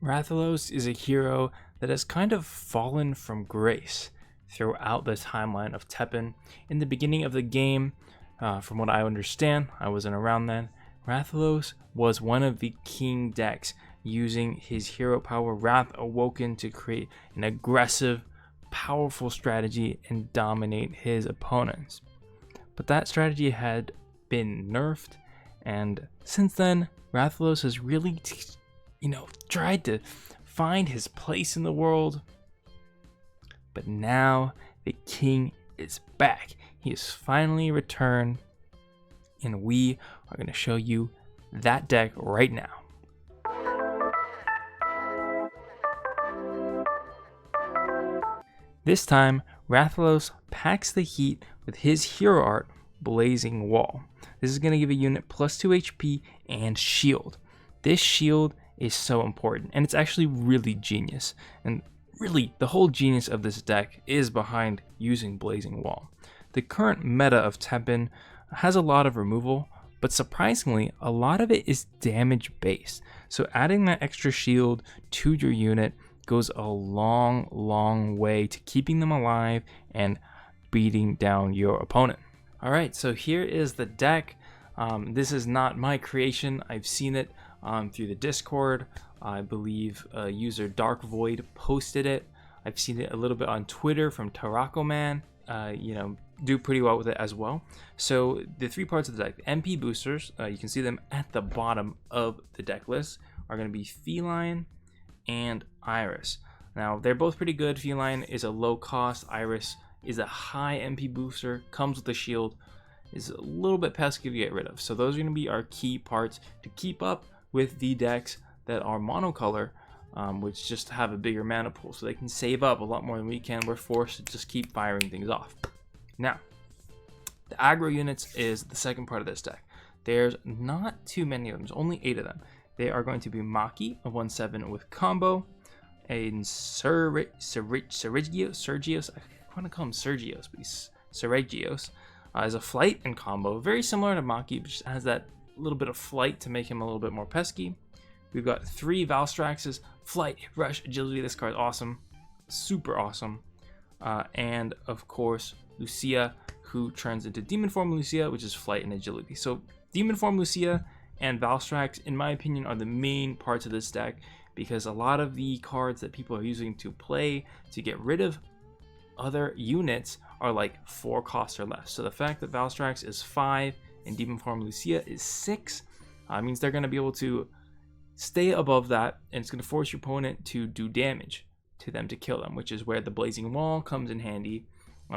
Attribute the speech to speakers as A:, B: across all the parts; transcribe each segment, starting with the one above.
A: Rathalos is a hero that has kind of fallen from grace throughout the timeline of Teppen. In the beginning of the game, from what I understand, I wasn't around then, Rathalos was one of the king decks using his hero power Wrath Awoken to create an aggressive, powerful strategy and dominate his opponents. But that strategy had been nerfed, and since then, Rathalos has really tried to find his place in the world. But now the king is back. He has finally returned, and we are going to show you that deck right now. This time, Rathalos packs the heat with his hero art, Blazing Wall. This is going to give a unit plus 2 HP and shield. This shield is so important, and it's actually really genius. And really, the whole genius of this deck is behind using Blazing Wall. The current meta of Teppen has a lot of removal, but surprisingly, a lot of it is damage based. So adding that extra shield to your unit goes a long way to keeping them alive and beating down your opponent. Alright, so here is the deck. This is not my creation. I've seen it through the Discord. I believe user Dark Void posted it. I've seen it a little bit on Twitter from Tarako Man. Do pretty well with it as well. So the three parts of the deck, MP boosters, you can see them at the bottom of the deck list, are going to be Feline and Iris. Now they're both pretty good. Feline is a low cost, Iris is a high MP booster, comes with a shield, is a little bit pesky to get rid of. So those are going to be our key parts to keep up with the decks that are monocolor, which just have a bigger mana pool, so they can save up a lot more than we can. We're forced to just keep firing things off. Now, the aggro units is the second part of this deck. There's not too many of them, there's only 8 of them. They are going to be Maki, a 1/7 with combo, and Sergios, I want to call him Sergios, but he's Sergios, as a flight and combo, very similar to Maki, but just has that little bit of flight to make him a little bit more pesky. We've got 3 Valstraxes, flight, rush, agility. This card is awesome, super awesome. And of course, Lucia, who turns into Demon Form Lucia, which is flight and agility. So Demon Form Lucia and Valstrax, in my opinion, are the main parts of this deck, because a lot of the cards that people are using to play to get rid of other units are like 4 costs or less. So the fact that Valstrax is 5 and Demon Form Lucia is 6 means they're going to be able to stay above that, and it's going to force your opponent to do damage to them to kill them, which is where the Blazing Wall comes in handy.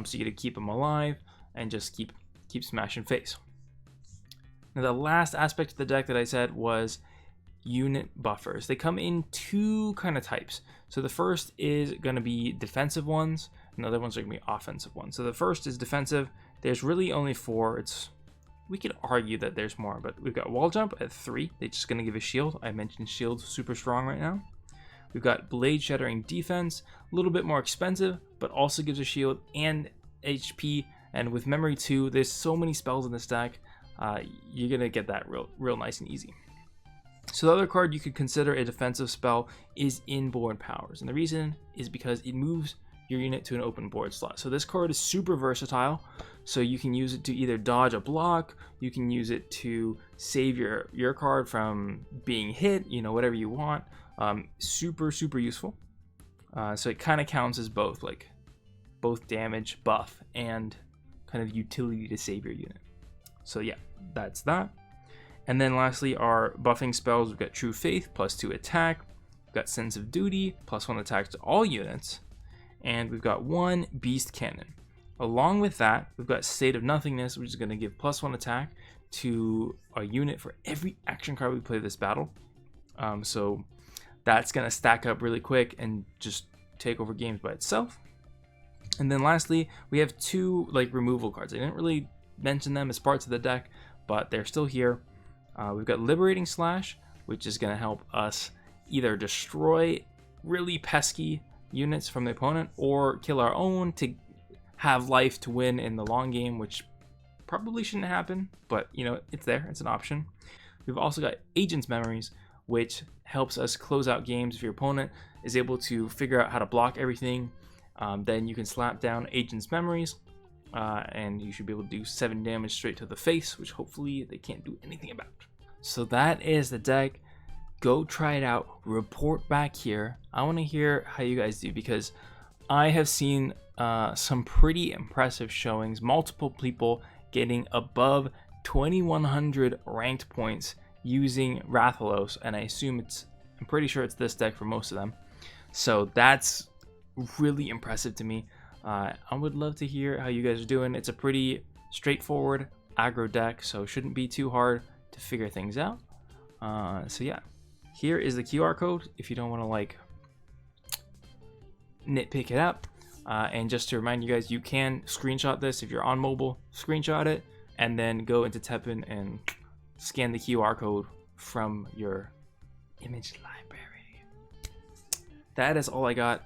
A: So you get to keep them alive and just keep smashing face. Now the last aspect of the deck that I said was unit buffers. They come in 2 kind of types. So the first is going to be defensive ones, and the other ones are going to be offensive ones. So the first is defensive. There's really only 4. We could argue that there's more, but we've got Wall Jump at 3. They're just going to give a shield. I mentioned shield's super strong right now. We've got Blade Shattering Defense, a little bit more expensive, but also gives a shield and HP. And with Memory 2, there's so many spells in this deck, you're going to get that real nice and easy. So the other card you could consider a defensive spell is Inborn Powers. And the reason is because it moves your unit to an open board slot. So this card is super versatile. So you can use it to either dodge a block, you can use it to save your card from being hit, whatever you want. Super useful. So it kind of counts as both damage, buff, and kind of utility to save your unit. So yeah, that's that. And then lastly, our buffing spells. We've got True Faith, +2 attack. We've got Sense of Duty, +1 attack to all units. And we've got 1 Beast Cannon. Along with that, we've got State of Nothingness, which is going to give +1 attack to a unit for every action card we play this battle. So that's going to stack up really quick and just take over games by itself. And then lastly, we have 2 removal cards. I didn't really mention them as parts of the deck, but they're still here. We've got Liberating Slash, which is going to help us either destroy really pesky units from the opponent or kill our own to have life to win in the long game, which probably shouldn't happen, but it's there, it's an option. We've also got Agent's Memories, which helps us close out games. If your opponent is able to figure out how to block everything, then you can slap down Agent's Memories, and you should be able to do 7 damage straight to the face, which hopefully they can't do anything about. So that is the deck. Go try it out. Report back here. I want to hear how you guys do, because I have seen some pretty impressive showings. Multiple people getting above 2100 ranked points using Rathalos, and I'm pretty sure it's this deck for most of them. So that's really impressive to me. I would love to hear how you guys are doing. It's a pretty straightforward aggro deck, so it shouldn't be too hard to figure things out. So yeah, here is the QR code if you don't want to like nitpick it up. And just to remind you guys, you can screenshot this if you're on mobile. Screenshot it and then go into Tepin and scan the QR code from your image library. That is all I got.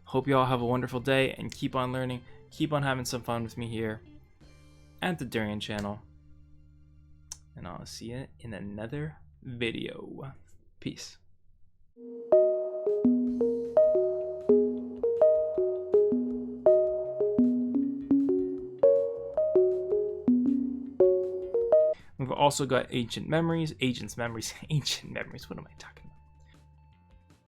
A: Hope you all have a wonderful day and keep on learning. Keep on having some fun with me here at the Durian channel. And I'll see you in another video. Peace. We've also got Agent's Memories. What am I talking about?